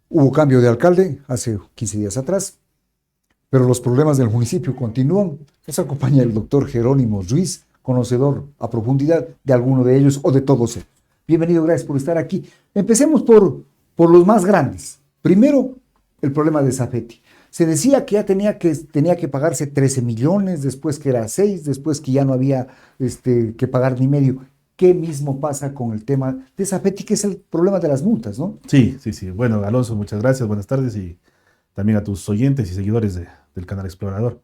Hubo cambio de alcalde hace 15 días atrás, pero los problemas del municipio continúan. Nos acompaña el doctor Jerónimo Ruiz, conocedor a profundidad de alguno de ellos o de todos ellos. Bienvenido, gracias por estar aquí. Empecemos por los más grandes. Primero, el problema de Safety. Se decía que ya tenía que pagarse 13 millones, después que era 6, después que ya no había que pagar ni medio. ¿Qué mismo pasa con el tema de Safety, que es el problema de las multas, ¿no? Sí, sí, sí. Bueno, Alonso, muchas gracias. Buenas tardes y también a tus oyentes y seguidores del canal Explorador.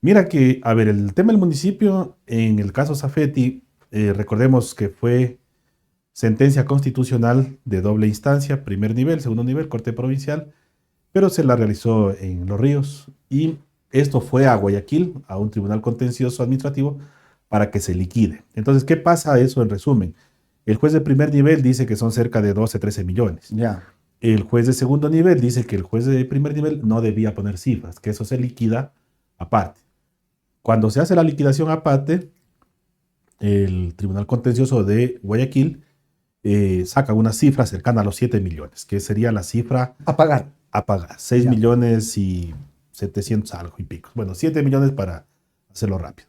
Mira que, a ver, el tema del municipio, en el caso Safety, recordemos que fue sentencia constitucional de doble instancia, primer nivel, segundo nivel, Corte Provincial, pero se la realizó en Los Ríos y esto fue a Guayaquil, a un tribunal contencioso administrativo, para que se liquide. Entonces, ¿qué pasa eso en resumen? El juez de primer nivel dice que son cerca de 12, 13 millones. Ya. El juez de segundo nivel dice que el juez de primer nivel no debía poner cifras, que eso se liquida aparte. Cuando se hace la liquidación aparte, el Tribunal Contencioso de Guayaquil saca una cifra cercana a los 7 millones, que sería la cifra A pagar. a pagar. 6 Ya. millones y 700 algo y pico. Bueno, 7 millones para hacerlo rápido.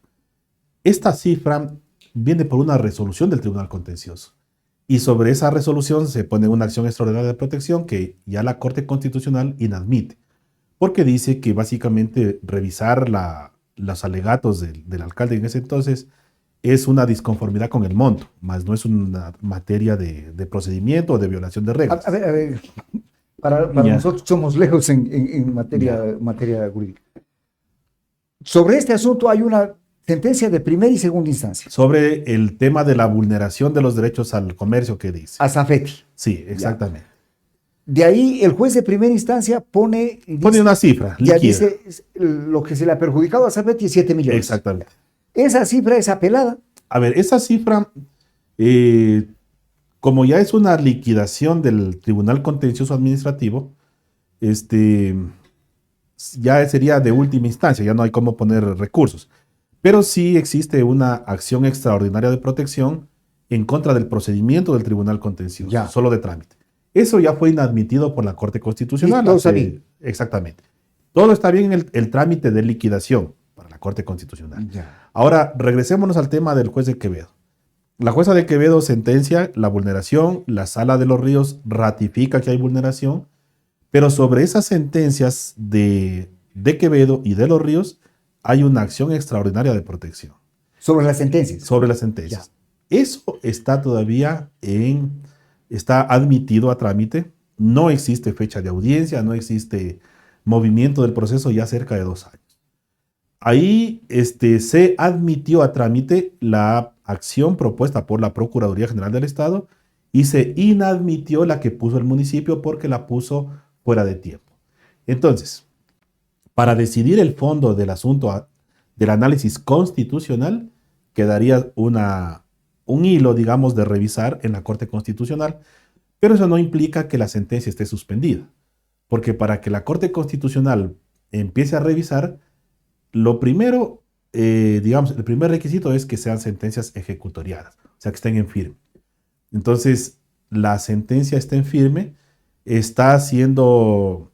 Esta cifra viene por una resolución del Tribunal Contencioso. Y sobre esa resolución se pone una acción extraordinaria de protección que ya la Corte Constitucional inadmite. Porque dice que básicamente revisar los alegatos del alcalde en ese entonces es una disconformidad con el monto, más no es una materia de procedimiento o de violación de reglas. A ver, para Ya. nosotros somos lejos en materia jurídica. Sobre este asunto hay una sentencia de primera y segunda instancia. Sobre el tema de la vulneración de los derechos al comercio que dice. A Safety. Sí, exactamente. De ahí el juez de primera instancia pone Una cifra, ya líquida. dice lo que se le ha perjudicado a Safety es 7 millones. Exactamente. Esa cifra es apelada. A ver, esa cifra, como ya es una liquidación del Tribunal Contencioso Administrativo, ya sería de última instancia, ya no hay cómo poner recursos. Pero sí existe una acción extraordinaria de protección en contra del procedimiento del Tribunal Contencioso, Ya. solo de trámite. Eso ya fue inadmitido por la Corte Constitucional. Y todo está bien. Exactamente. Todo está bien en el trámite de liquidación para la Corte Constitucional. Ya. Ahora, regresémonos al tema del juez de Quevedo. La jueza de Quevedo sentencia la vulneración, la Sala de los Ríos ratifica que hay vulneración, pero sobre esas sentencias de Quevedo y de los Ríos hay una acción extraordinaria de protección. Sobre las sentencias. Sobre las sentencias. Eso está todavía está admitido a trámite. No existe fecha de audiencia, no existe movimiento del proceso ya cerca de 2 años. Ahí se admitió a trámite la acción propuesta por la Procuraduría General del Estado y se inadmitió la que puso el municipio porque la puso fuera de tiempo. Entonces, para decidir el fondo del asunto del análisis constitucional, quedaría un hilo, digamos, de revisar en la Corte Constitucional, pero eso no implica que la sentencia esté suspendida, porque para que la Corte Constitucional empiece a revisar, lo primero, digamos, el primer requisito es que sean sentencias ejecutoriadas, o sea, que estén en firme. Entonces, la sentencia está en firme, está siendo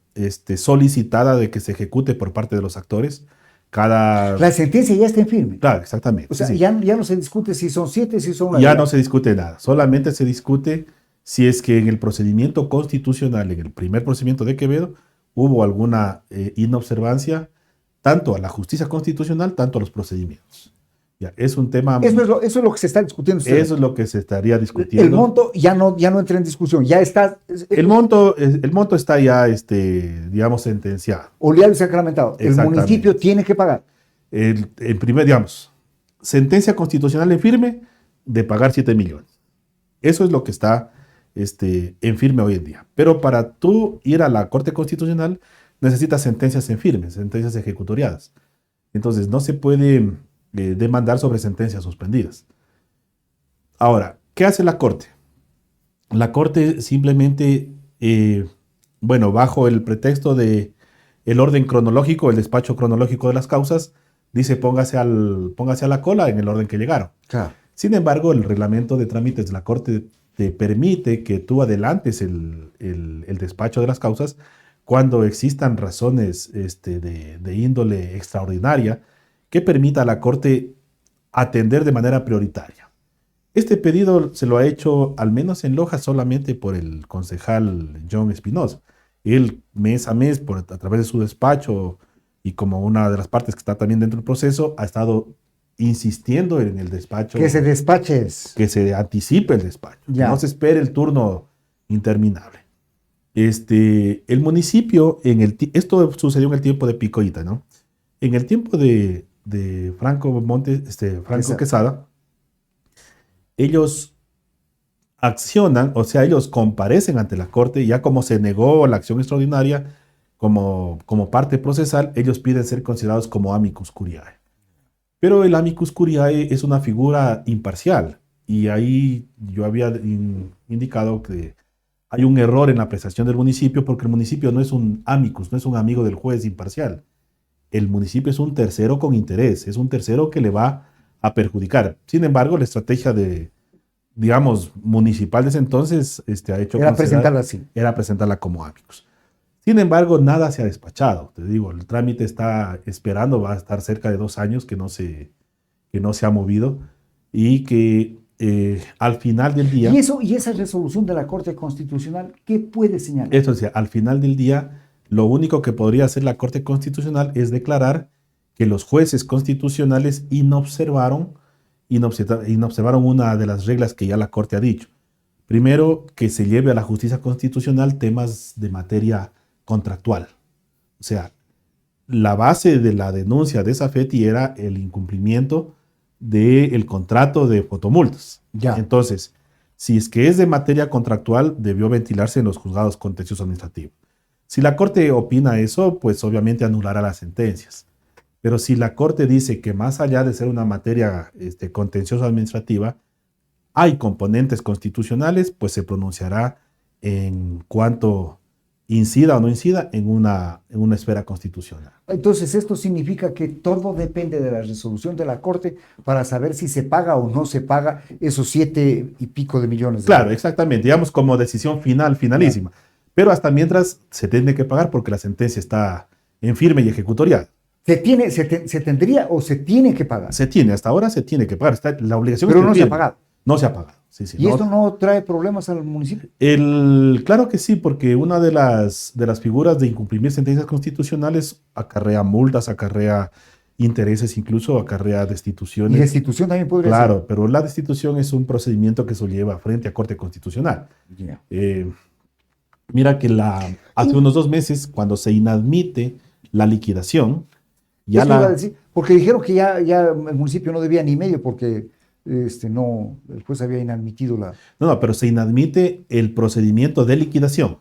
solicitada de que se ejecute por parte de los actores. La sentencia ya está en firme. Claro, exactamente. O sea, sí. ya no se discute si son 7, si son... Ya no se discute nada, solamente se discute si es que en el procedimiento constitucional, en el primer procedimiento de Quevedo, hubo alguna inobservancia tanto a la justicia constitucional, tanto a los procedimientos. Ya, es un tema... Eso es lo que se está discutiendo. Eso es lo que se estaría discutiendo. El monto ya no entra en discusión, ya está... El monto está ya, digamos, sentenciado. Oleado y sacramentado. El municipio tiene que pagar. En primer, digamos, sentencia constitucional en firme de pagar 7 millones. Eso es lo que está en firme hoy en día. Pero para tú ir a la Corte Constitucional necesitas sentencias en firme, sentencias ejecutoriadas. Entonces no se puede demandar sobre sentencias suspendidas. Ahora, ¿qué hace la Corte? La Corte simplemente, bajo el pretexto de el orden cronológico, el despacho cronológico de las causas, dice póngase a la cola en el orden que llegaron. Claro. Sin embargo, el reglamento de trámites de la Corte te permite que tú adelantes el despacho de las causas cuando existan razones de índole extraordinaria que permita a la Corte atender de manera prioritaria. Este pedido se lo ha hecho, al menos en Loja, solamente por el concejal John Espinosa. Él, mes a mes, a través de su despacho y como una de las partes que está también dentro del proceso, ha estado insistiendo en el despacho. Que se despaches. Que se anticipe el despacho. Ya. Que no se espere el turno interminable. El municipio, esto sucedió en el tiempo de Picoita, ¿no? En el tiempo de Franco Montes, Franco Quesada, ellos accionan, o sea, ellos comparecen ante la Corte, ya como se negó la acción extraordinaria como parte procesal, ellos piden ser considerados como amicus curiae. Pero el amicus curiae es una figura imparcial, y ahí yo había indicado que hay un error en la apreciación del municipio, porque el municipio no es un amicus, no es un amigo del juez imparcial. El municipio es un tercero con interés, es un tercero que le va a perjudicar. Sin embargo, la estrategia municipal de ese entonces ha hecho... Era presentarla así. Era presentarla como amicus. Sin embargo, nada se ha despachado. Te digo, el trámite está esperando, va a estar cerca de 2 años que no se ha movido, y que al final del día... ¿Y esa resolución de la Corte Constitucional qué puede señalar? Eso, o sea, al final del día, lo único que podría hacer la Corte Constitucional es declarar que los jueces constitucionales inobservaron una de las reglas que ya la Corte ha dicho. Primero, que se lleve a la justicia constitucional temas de materia contractual. O sea, la base de la denuncia de Safety era el incumplimiento del contrato de fotomultas. Ya. Entonces, si es que es de materia contractual, debió ventilarse en los juzgados contenciosos administrativos. Si la Corte opina eso, pues obviamente anulará las sentencias. Pero si la Corte dice que más allá de ser una materia contenciosa administrativa, hay componentes constitucionales, pues se pronunciará en cuanto incida o no incida en una esfera constitucional. Entonces, esto significa que todo depende de la resolución de la Corte para saber si se paga o no se paga esos 7 y pico de millones de Claro, dólares. exactamente, digamos como decisión finalísima. Claro. Pero hasta mientras se tiene que pagar porque la sentencia está en firme y ejecutorial. ¿Se tendría o se tiene que pagar? Se tiene, hasta ahora se tiene que pagar. La obligación pero es no se ha pagado. No se ha pagado. Sí, ¿Y esto no trae problemas al municipio? Claro que sí, porque una de las figuras de incumplir sentencias constitucionales acarrea multas, acarrea intereses, incluso acarrea destituciones. Y destitución también podría ser. Claro, pero la destitución es un procedimiento que se lleva frente a Corte Constitucional. Yeah. Mira que hace unos 2 meses, cuando se inadmite la liquidación, ya iba a decir, porque dijeron que ya el municipio no debía ni medio porque no, el juez había inadmitido la... No, pero se inadmite el procedimiento de liquidación,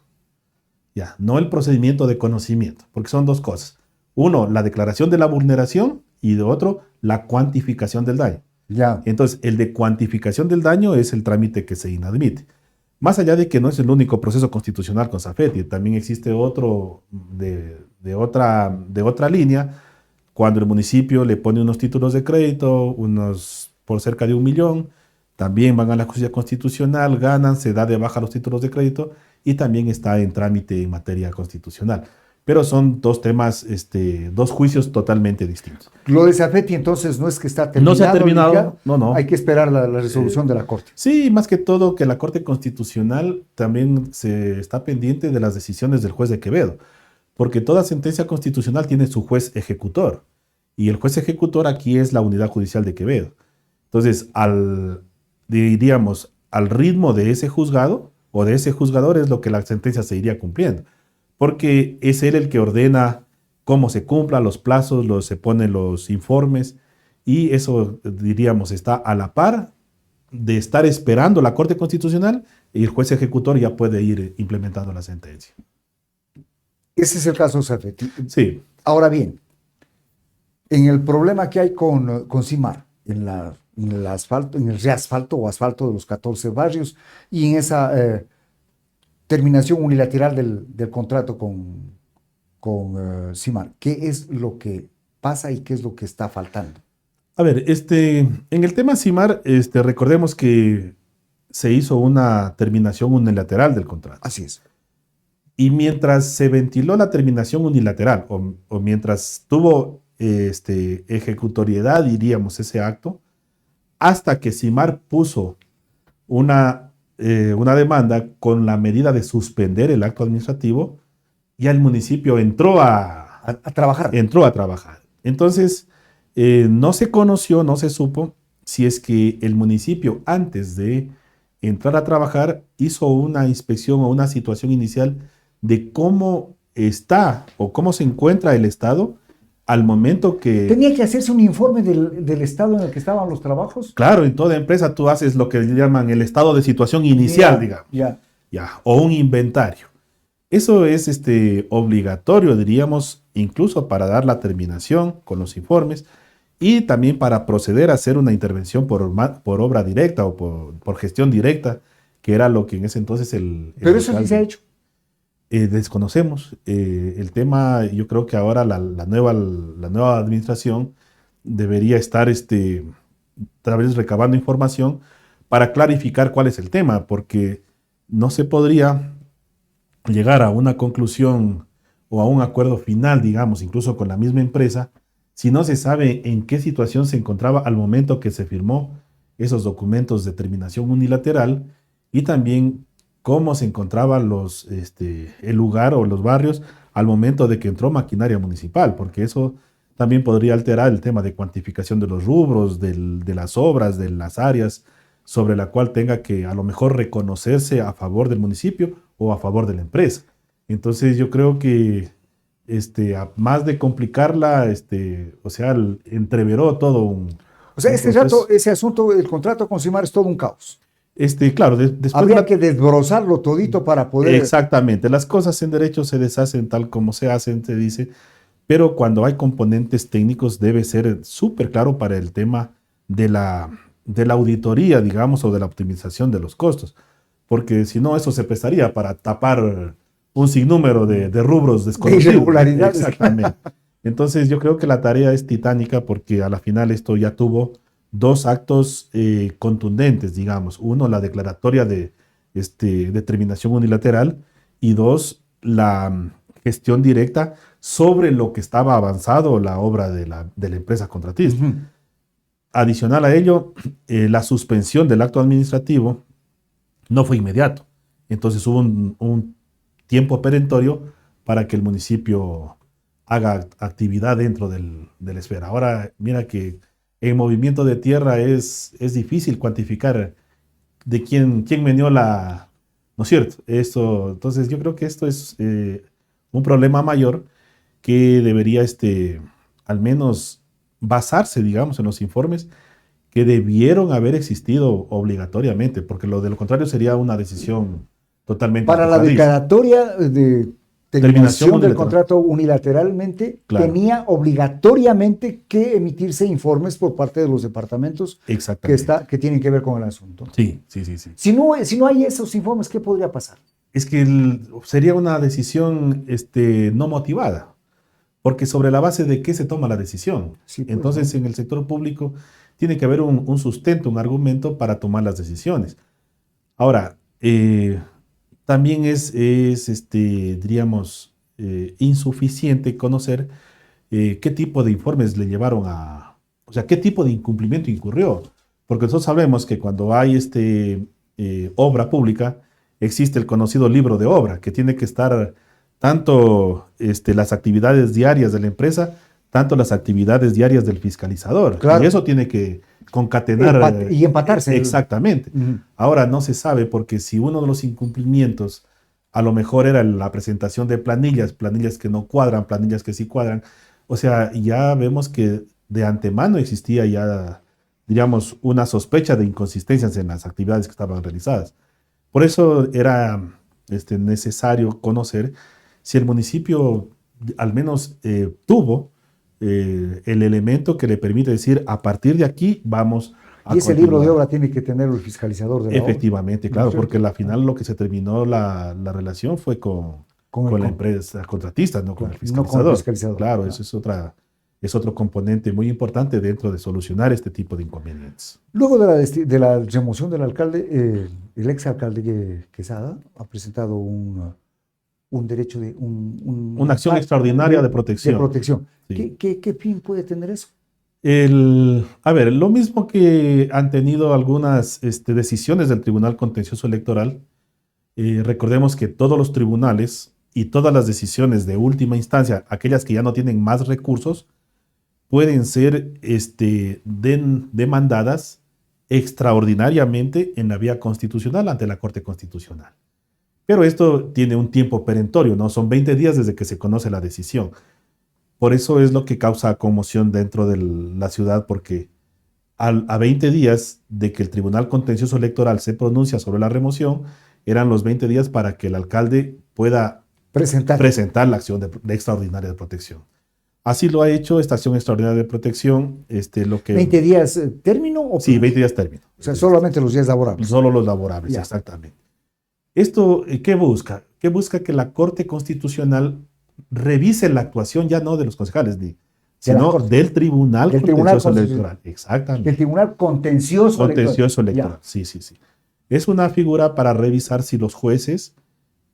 ya, no el procedimiento de conocimiento, porque son 2 cosas. Uno, la declaración de la vulneración, y de otro, la cuantificación del daño. Ya. Entonces, el de cuantificación del daño es el trámite que se inadmite. Más allá de que no es el único proceso constitucional con Safety, también existe otro de otra línea, cuando el municipio le pone unos títulos de crédito, por cerca de 1 millón, también van a la justicia constitucional, ganan, se da de baja los títulos de crédito y también está en trámite en materia constitucional. Pero son 2 temas, 2 juicios totalmente distintos. Lo de Safety entonces no es que está terminado. No se ha terminado, no. Hay que esperar la resolución de la Corte. Sí, más que todo que la Corte Constitucional también se está pendiente de las decisiones del juez de Quevedo, porque toda sentencia constitucional tiene su juez ejecutor, y el juez ejecutor aquí es la Unidad Judicial de Quevedo. Entonces, al ritmo de ese juzgado o de ese juzgador es lo que la sentencia se iría cumpliendo, porque es él el que ordena cómo se cumplan los plazos, se ponen los informes, y eso, está a la par de estar esperando la Corte Constitucional, y el juez ejecutor ya puede ir implementando la sentencia. Ese es el caso de Safety. Sí. Ahora bien, en el problema que hay con CIMAR, en el reasfalto o asfalto de los 14 barrios, y en esa terminación unilateral del contrato con CIMAR, ¿qué es lo que pasa y qué es lo que está faltando? A ver, en el tema CIMAR, recordemos que se hizo una terminación unilateral del contrato. Así es. Y mientras se ventiló la terminación unilateral, o mientras tuvo ejecutoriedad, diríamos, ese acto, hasta que Simar puso una demanda con la medida de suspender el acto administrativo, ya el municipio entró a trabajar. Entró a trabajar. Entonces, no se conoció, no se supo si es que el municipio, antes de entrar a trabajar, hizo una inspección o una situación inicial de cómo está o cómo se encuentra el Estado al momento que... ¿Tenía que hacerse un informe del estado en el que estaban los trabajos? Claro, en toda empresa tú haces lo que le llaman el estado de situación inicial, digamos. Ya, o un inventario. Eso es obligatorio, diríamos, incluso para dar la terminación con los informes y también para proceder a hacer una intervención por obra directa o por gestión directa, que era lo que en ese entonces el Pero eso sí se ha hecho. Desconocemos el tema. Yo creo que ahora la nueva administración debería estar tal vez recabando información para clarificar cuál es el tema, porque no se podría llegar a una conclusión o a un acuerdo final, digamos, incluso con la misma empresa, si no se sabe en qué situación se encontraba al momento que se firmó esos documentos de terminación unilateral y también cómo se encontraban el lugar o los barrios al momento de que entró maquinaria municipal, porque eso también podría alterar el tema de cuantificación de los rubros, de las obras, de las áreas sobre la cual tenga que a lo mejor reconocerse a favor del municipio o a favor de la empresa. Entonces yo creo que a más de complicarla, entreveró todo un... O sea, ese asunto, el contrato con Simar es todo un caos. Claro, después habría que desbrozarlo todito para poder... Exactamente, las cosas en derecho se deshacen tal como se hacen, se dice, pero cuando hay componentes técnicos debe ser súper claro para el tema de la auditoría, digamos, o de la optimización de los costos, porque si no, eso se prestaría para tapar un sinnúmero de rubros desconocidos. De irregularidades. Exactamente. Entonces yo creo que la tarea es titánica porque a la final esto ya tuvo dos actos contundentes, digamos. Uno, la declaratoria de determinación unilateral y dos, la gestión directa sobre lo que estaba avanzado la obra de la empresa contratista. Uh-huh. Adicional a ello, la suspensión del acto administrativo no fue inmediato. Entonces hubo un tiempo perentorio para que el municipio haga actividad dentro de la esfera. Ahora, mira que en movimiento de tierra es difícil cuantificar de quién meneó la... ¿No es cierto? Entonces yo creo que esto es un problema mayor que debería al menos basarse, digamos, en los informes que debieron haber existido obligatoriamente, porque lo de lo contrario sería una decisión totalmente... Para la declaratoria de terminación del contrato unilateralmente, claro, tenía obligatoriamente que emitirse informes por parte de los departamentos que tienen que ver con el asunto. Sí. Si no hay esos informes, ¿qué podría pasar? Es que sería una decisión no motivada, porque sobre la base de qué se toma la decisión. Sí, pues, entonces, en el sector público tiene que haber un sustento, un argumento para tomar las decisiones. Ahora, también es diríamos, insuficiente conocer qué tipo de informes le llevaron o sea, qué tipo de incumplimiento incurrió. Porque nosotros sabemos que cuando hay obra pública, existe el conocido libro de obra, que tiene que estar tanto las actividades diarias de la empresa, tanto las actividades diarias del fiscalizador. Claro. Y eso tiene que concatenar. Y empatarse. Exactamente. Uh-huh. Ahora no se sabe porque si uno de los incumplimientos a lo mejor era la presentación de planillas que no cuadran, planillas que sí cuadran. O sea, ya vemos que de antemano existía ya, diríamos, una sospecha de inconsistencias en las actividades que estaban realizadas. Por eso era necesario conocer si el municipio al menos tuvo el elemento que le permite decir, a partir de aquí vamos a... Y ese libro de obra tiene que tener el fiscalizador de la Efectivamente, obra. claro, porque al final lo que se terminó la relación fue con la empresa contratista, no con el fiscalizador. No con el fiscalizador. Claro, eso es otra es otro componente muy importante dentro de solucionar este tipo de inconvenientes. Luego de la remoción del alcalde, el exalcalde Quesada ha presentado un derecho de Una acción extraordinaria de protección. De protección. Sí. ¿Qué fin puede tener eso? A ver, lo mismo que han tenido algunas decisiones del Tribunal Contencioso Electoral, recordemos que todos los tribunales y todas las decisiones de última instancia, aquellas que ya no tienen más recursos, pueden ser demandadas extraordinariamente en la vía constitucional ante la Corte Constitucional. Pero esto tiene un tiempo perentorio, ¿no? Son 20 días desde que se conoce la decisión. Por eso es lo que causa conmoción dentro de la ciudad, porque a 20 días de que el Tribunal Contencioso Electoral se pronuncia sobre la remoción, eran los 20 días para que el alcalde pueda presentar la acción de extraordinaria de protección. Así lo ha hecho esta acción extraordinaria de protección. Lo que, ¿20 días término? Sí, 20 días término. O sea, solamente los días laborables. Solo los laborables, Ya. exactamente. ¿Esto qué busca? Que busca que la Corte Constitucional revise la actuación ya no de los concejales, sino del Tribunal Contencioso Electoral. Exactamente. Del Tribunal Contencioso Electoral. Sí. Es una figura para revisar si los jueces,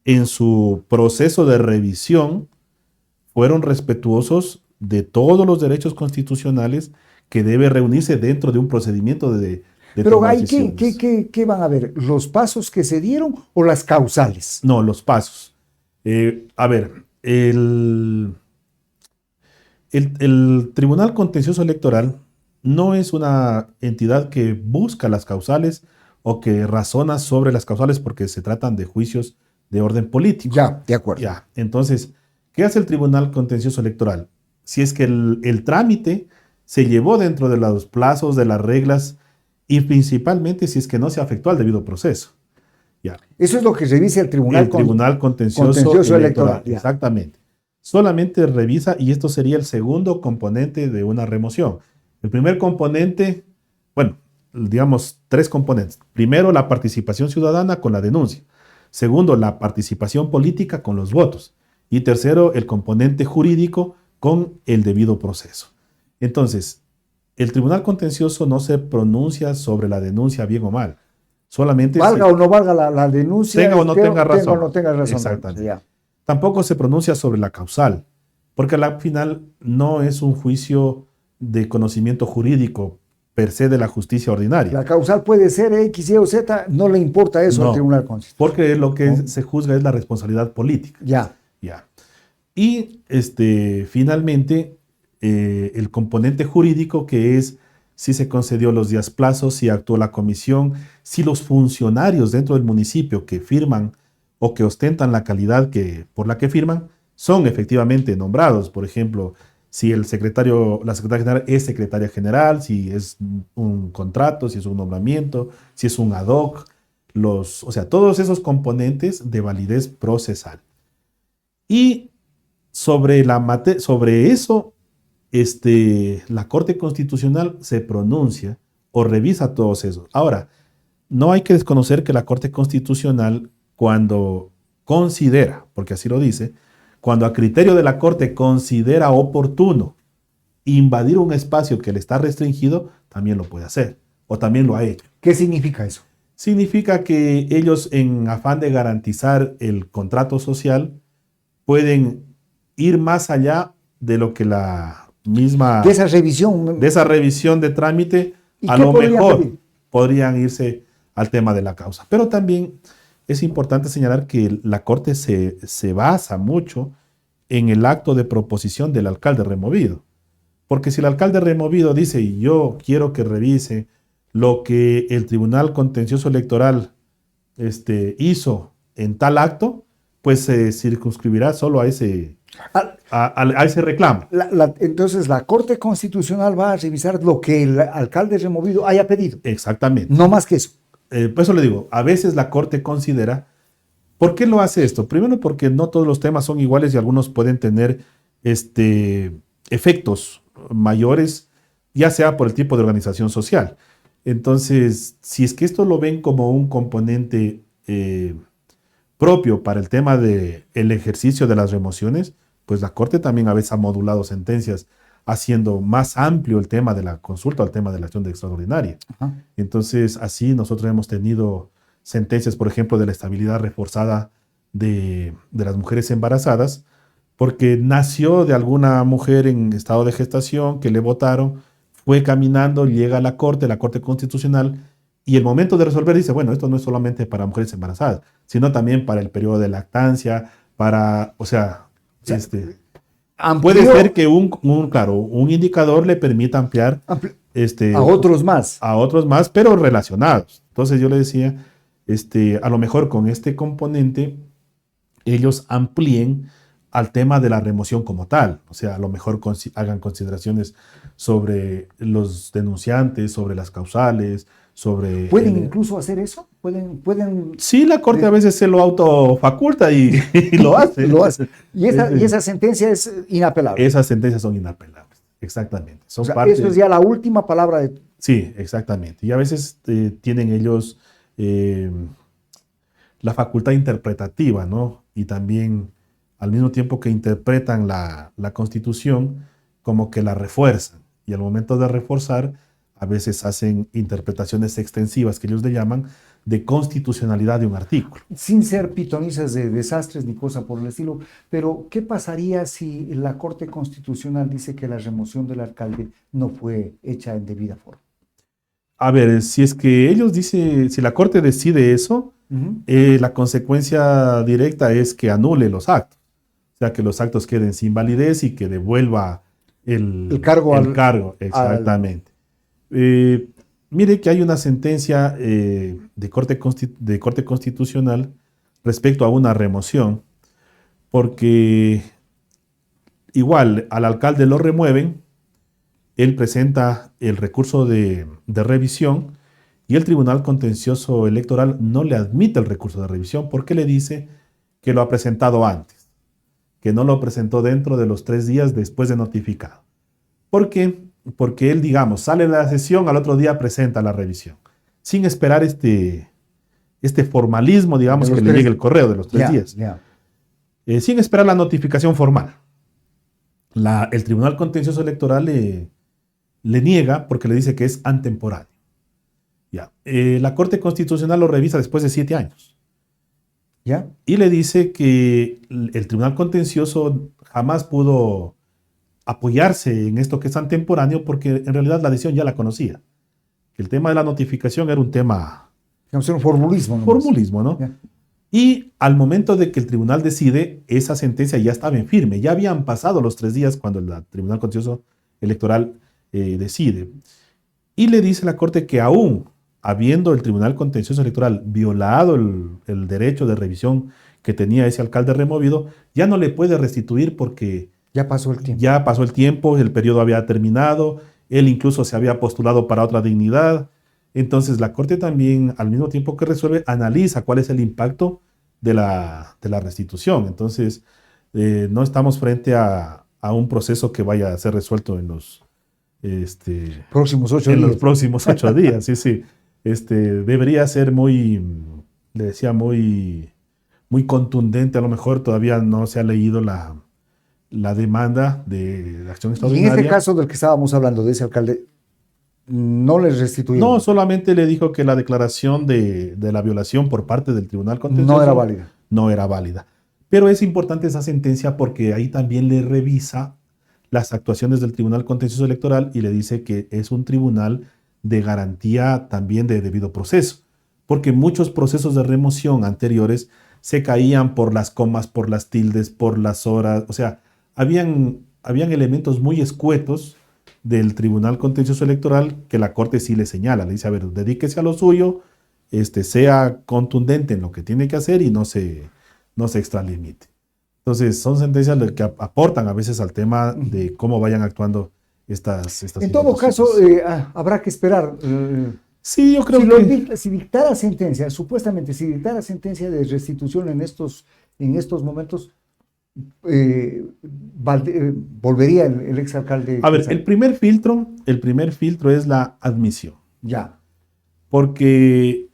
en su proceso de revisión, fueron respetuosos de todos los derechos constitucionales que debe reunirse dentro de un procedimiento de Pero hay ¿qué van a ver? ¿Los pasos que se dieron o las causales? No, los pasos. A ver, el Tribunal Contencioso Electoral no es una entidad que busca las causales o que razona sobre las causales porque se tratan de juicios de orden político. Ya, de acuerdo. Ya, entonces, ¿qué hace el Tribunal Contencioso Electoral? Si es que el trámite se llevó dentro de los plazos, de las reglas, y principalmente si es que no se afectó al debido proceso. Ya. Eso es lo que revisa el Tribunal Contencioso Electoral. Ya. Exactamente. Solamente revisa, y esto sería el segundo componente de una remoción. El primer componente, bueno, digamos 3 componentes. Primero, la participación ciudadana con la denuncia. Segundo, la participación política con los votos. Y tercero, el componente jurídico con el debido proceso. Entonces, el Tribunal Contencioso no se pronuncia sobre la denuncia bien o mal. Solamente valga o no valga la denuncia. Tenga o no tenga razón. Tenga o no tenga razón. Exactamente. Ya. Tampoco se pronuncia sobre la causal, porque al final no es un juicio de conocimiento jurídico per se de la justicia ordinaria. La causal puede ser X, Y o Z, no le importa eso al Tribunal Constitucional. Porque lo que se juzga es la responsabilidad política. Ya. Y finalmente, el componente jurídico, que es si se concedió los días plazos, si actuó la comisión, si los funcionarios dentro del municipio que firman o que ostentan la calidad por la que firman, son efectivamente nombrados. Por ejemplo, si la secretaria general es secretaria general, si es un contrato, si es un nombramiento, si es un ad hoc, o sea, todos esos componentes de validez procesal. Y sobre eso, la Corte Constitucional se pronuncia o revisa todos esos. Ahora, no hay que desconocer que la Corte Constitucional, cuando considera, porque así lo dice, cuando a criterio de la Corte considera oportuno invadir un espacio que le está restringido, también lo puede hacer, o también lo ha hecho. ¿Qué significa eso? Significa que ellos, en afán de garantizar el contrato social, pueden ir más allá de lo que la misma... De esa revisión de trámite, a lo mejor podrían irse al tema de la causa. Pero también es importante señalar que la Corte se basa mucho en el acto de proposición del alcalde removido. Porque si el alcalde removido dice, yo quiero que revise lo que el Tribunal Contencioso Electoral hizo en tal acto, pues se circunscribirá solo a ese reclamo. Entonces la Corte Constitucional va a revisar lo que el alcalde removido haya pedido. Exactamente. No más que eso. Por eso le digo, a veces la Corte considera. ¿Por qué lo hace esto? Primero, porque no todos los temas son iguales y algunos pueden tener efectos mayores, ya sea por el tipo de organización social. Entonces, si es que esto lo ven como un componente propio para el tema del ejercicio de las remociones, pues la Corte también a veces ha modulado sentencias haciendo más amplio el tema de la consulta, el tema de la acción de extraordinaria. Ajá. Entonces, así nosotros hemos tenido sentencias, por ejemplo, de la estabilidad reforzada de las mujeres embarazadas, porque nació de alguna mujer en estado de gestación que le votaron, fue caminando, llega a la Corte Constitucional, y el momento de resolver dice, bueno, esto no es solamente para mujeres embarazadas, sino también para el periodo de lactancia, para, o sea, puede ser que un indicador le permita ampliar a otros más. a otros más, pero relacionados. Entonces yo le decía, a lo mejor con este componente, ellos amplíen al tema de la remoción como tal. O sea, a lo mejor hagan consideraciones sobre los denunciantes, sobre las causales, sobre... ¿Pueden incluso hacer eso? ¿Pueden... Sí, la Corte a veces se lo autofaculta y lo hace. Lo hace. Y esa sentencia es inapelable. Esas sentencias son inapelables, exactamente. Son eso es ya la última palabra de... Sí, exactamente. Y a veces tienen ellos la facultad interpretativa, ¿no? Y también, al mismo tiempo que interpretan la Constitución, como que la refuerzan. Y al momento de reforzar, a veces hacen interpretaciones extensivas, que ellos le llaman, de constitucionalidad de un artículo. Sin ser pitonizas de desastres ni cosa por el estilo, pero ¿qué pasaría si la Corte Constitucional dice que la remoción del alcalde no fue hecha en debida forma? A ver, si es que ellos dicen, si la Corte decide eso, la consecuencia directa es que anule los actos. O sea, que los actos queden sin validez y que devuelva el cargo. Exactamente. Mire que hay una sentencia de Corte Constitucional respecto a una remoción, porque igual al alcalde lo remueven, él presenta el recurso de revisión y el Tribunal Contencioso Electoral no le admite el recurso de revisión porque le dice que lo ha presentado antes, que no lo presentó dentro de los 3 días después de notificado. ¿Por qué? Porque él, digamos, sale de la sesión, al otro día presenta la revisión, sin esperar este formalismo, digamos, que le llegue el correo de los 3 días. Sin esperar la notificación formal. El Tribunal Contencioso Electoral le niega porque le dice que es antemporáneo. La Corte Constitucional lo revisa después de 7 años. Y le dice que el Tribunal Contencioso jamás pudo apoyarse en esto que es antemporáneo porque en realidad la decisión ya la conocía. El tema de la notificación era un tema... Digamos, un formulismo. Formulismo, ¿no? Y al momento de que el tribunal decide, esa sentencia ya estaba en firme. Ya habían pasado los 3 días cuando el Tribunal Contencioso Electoral decide. Y le dice a la Corte que aún habiendo el Tribunal Contencioso Electoral violado el derecho de revisión que tenía ese alcalde removido, ya no le puede restituir porque ya pasó el tiempo. Ya pasó el tiempo, el periodo había terminado, él incluso se había postulado para otra dignidad. Entonces la Corte también, al mismo tiempo que resuelve, analiza cuál es el impacto de la restitución. Entonces no estamos frente a un proceso que vaya a ser resuelto en los próximos 8 días. En los próximos 8 días, sí, sí. Debería ser muy, le decía, muy contundente. A lo mejor todavía no se ha leído la demanda de la acción extraordinaria. Y en este caso del que estábamos hablando, de ese alcalde, no les restituyeron. No, solamente le dijo que la declaración de la violación por parte del Tribunal Contencioso no era válida. No era válida. Pero es importante esa sentencia porque ahí también le revisa las actuaciones del Tribunal Contencioso Electoral y le dice que es un tribunal de garantía también de debido proceso. Porque muchos procesos de remoción anteriores se caían por las comas, por las tildes, por las horas. O sea, habían elementos muy escuetos del Tribunal Contencioso Electoral que la Corte sí le señala. Le dice, a ver, dedíquese a lo suyo, sea contundente en lo que tiene que hacer y no se extralimite. Entonces, son sentencias que aportan a veces al tema de cómo vayan actuando estas En todo caso, habrá que esperar. Sí, yo creo que... Si dictara sentencia, supuestamente, si dictara sentencia de restitución en estos momentos, volvería el exalcalde. A ver, el primer filtro es la admisión. Ya. Porque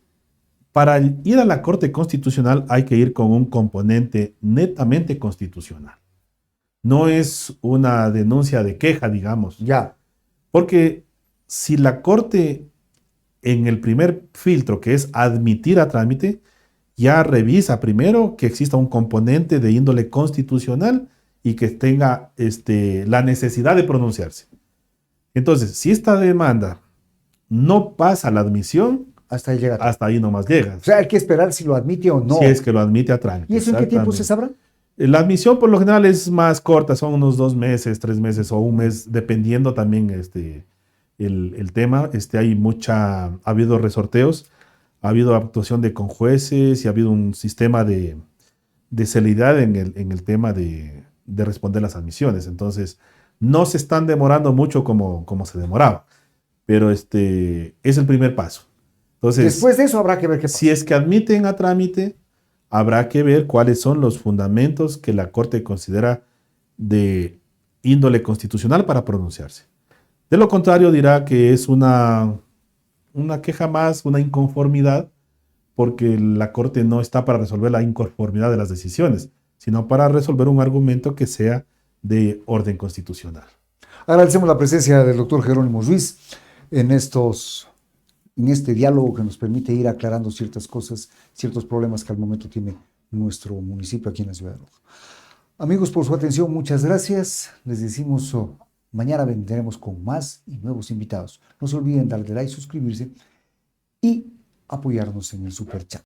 para ir a la Corte Constitucional hay que ir con un componente netamente constitucional. no es una denuncia de queja, digamos. Ya. Porque si la Corte en el primer filtro, que es admitir a trámite, ya revisa primero que exista un componente de índole constitucional y que tenga la necesidad de pronunciarse. Entonces, si esta demanda no pasa la admisión, Hasta ahí llega. hasta ahí nomás llega. O sea, hay que esperar si lo admite o no. Si es que lo admite a trámite. ¿Y eso en qué tiempo se sabrá? La admisión por lo general es más corta, son unos 2 meses, 3 meses o un mes, dependiendo también el tema. Ha habido resorteos, ha habido actuación de conjueces y ha habido un sistema de celeridad en el tema de responder las admisiones. Entonces, no se están demorando mucho como se demoraba, pero es el primer paso. Entonces, después de eso habrá que ver qué pasa. si es que admiten a trámite, habrá que ver cuáles son los fundamentos que la Corte considera de índole constitucional para pronunciarse. De lo contrario, dirá que es una queja más, una inconformidad, porque la Corte no está para resolver la inconformidad de las decisiones, sino para resolver un argumento que sea de orden constitucional. Agradecemos la presencia del doctor Jerónimo Ruiz en este diálogo que nos permite ir aclarando ciertas cosas, ciertos problemas que al momento tiene nuestro municipio aquí en la ciudad de Loja. Amigos, por su atención, muchas gracias. Les decimos, mañana vendremos con más y nuevos invitados. No se olviden darle like, suscribirse y apoyarnos en el super chat.